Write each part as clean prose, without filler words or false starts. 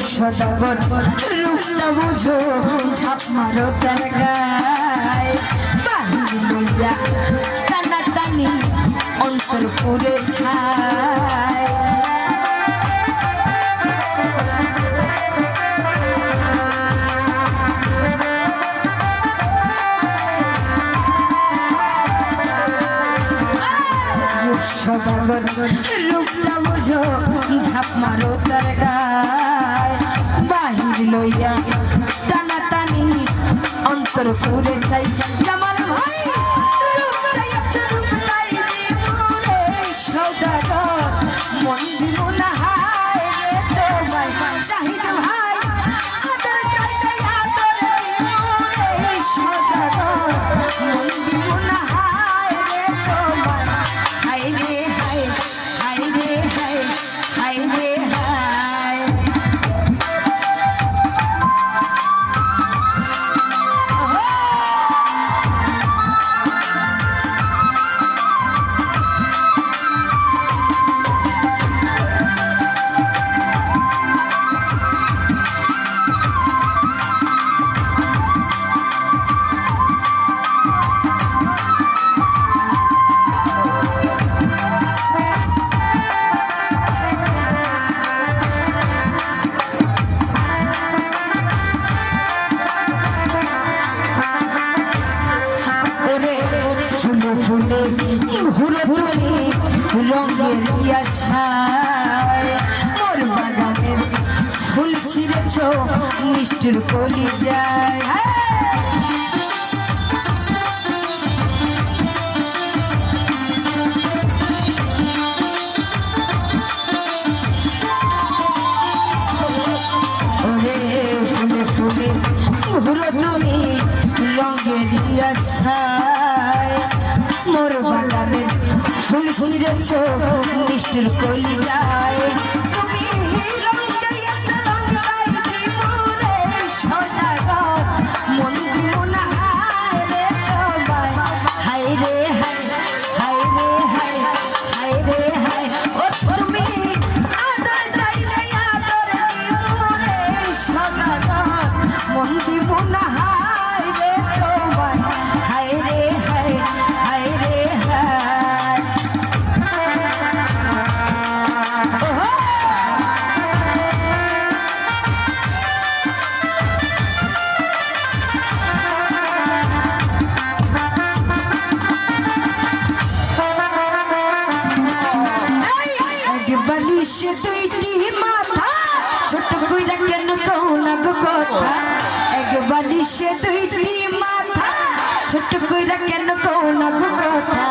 সদাগর রূপটা বুঝো ঝাপ মারো তার গায় বাহির লইয়া টানা টানি অন্তর পুরে ছায় সদাগর রূপটা বুঝো ঝাপ মারো তার গায় বাহির লইয়া টানা টানি অন্তর পুরে চাই জামাল ভাই রূপ চাইছে রূপ নাই দিবরে সদাগর মন দিব না হায় রে তোমায় শাহিদ ভাই আদর চাইতে আদর দিবরে সদাগর মন দিব না হায় রে তোমায় হায় রে হায় হায় রে হায় হায় রে হায় মোর বাগানের ফুল ছিঁড়েছ নিষ্ঠুর কলি যায় ফুলে ফুলে ঘুরো তুমি রঙের আশায় মোর বাগানের ফুল ছিঁড়েছ নিষ্ঠুর কলি যায় তুমি রং চাইয়াছ রং চাই দিবরে সদাগর মন দিব না হায় রে তোমায় হায় রে হায় হায় রে হায় হায় রে হায় ও তুমি আদর চাইলে আদর দিবরে সদাগর মন দিব না হায় রে তোমায় হায় রে হায় হায় রে হায় বালিশে দুইটি মাথা ছোট কইরা কেন কও না গো কথা এক বালিশে দুইটি মাথা ছোট কইরা কেন কও না গো কথা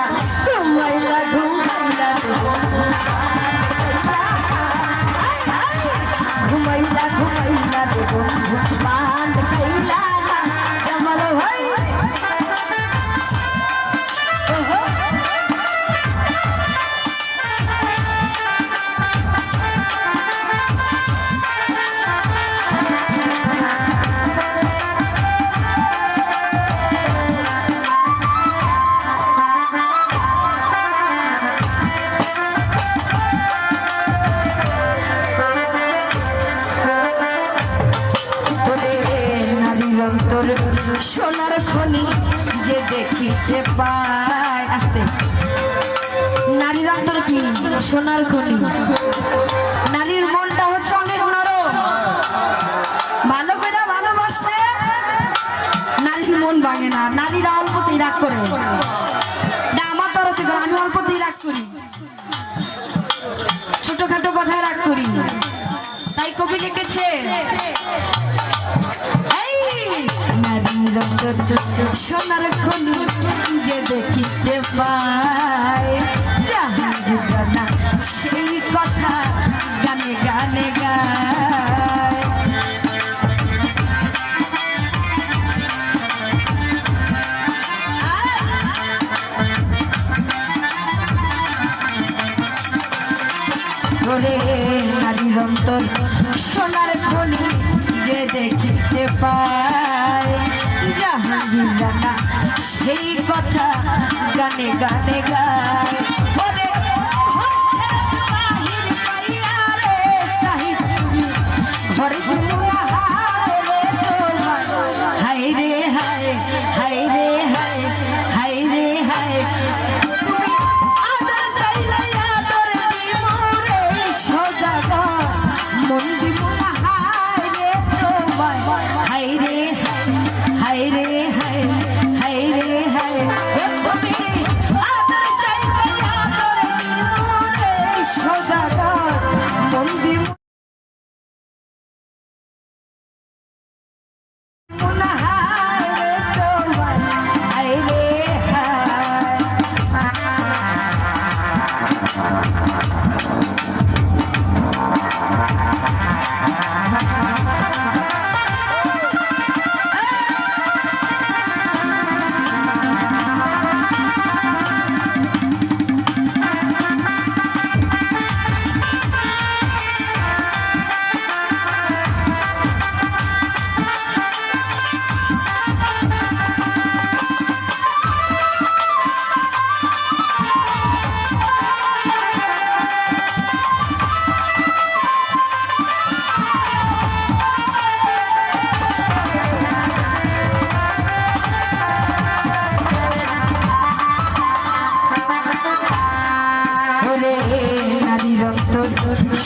ঘুমাইলা ঘুমাইলা ঘুমাইলা ঘুমাইলা রে বন্ধু মান খাইলা না জামাল ভাই সোনার খনি যে দেখিতে পায় আস্তে নারীর অন্তর কি সোনার খনি নারীর মনটা হচ্ছে অনেক নরম ভালো করে ভালোবাসলে নারীর মন ভাঙে না নারীরা অল্পতেই রাগ করে আমার তরফ থেকে আমি অল্পতেই রাগ করি ছোটখাটো কথায় রাগ করি তাই কবি লিখেছে সোনার খনি যে দেখিতে পায় জানা সেই কথা গানে গানে গায় ওরে নারীর অন্তর সোনার খনি যে দেখিতে পায় জাহাঙ্গীর রানা সেই কথা গানে গানে গায় ওরে ঘরে হায় রে হায় হায় রে হায় হায় রে হায়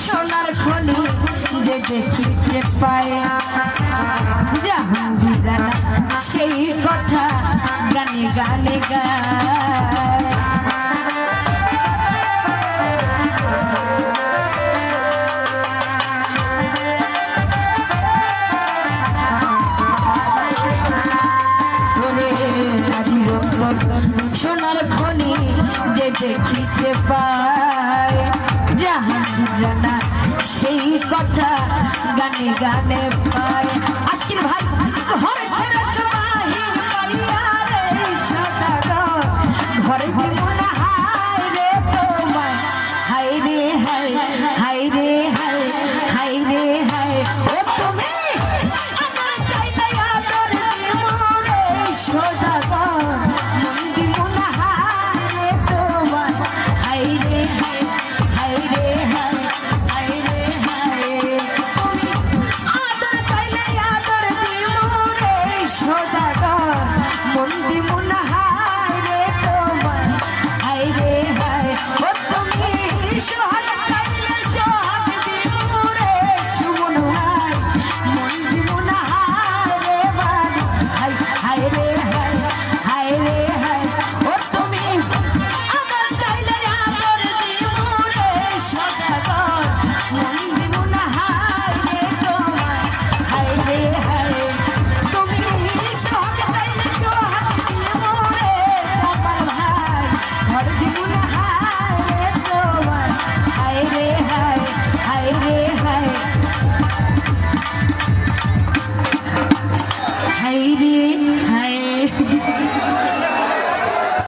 সোনার খনি যে দেখিতে পায় জাহাঙ্গীর রানা সেই কথা গানে গানে গায় সোনার খনি যে দেখিতে পায় জাহাঙ্গীর রানা সেই কথা গানে গানে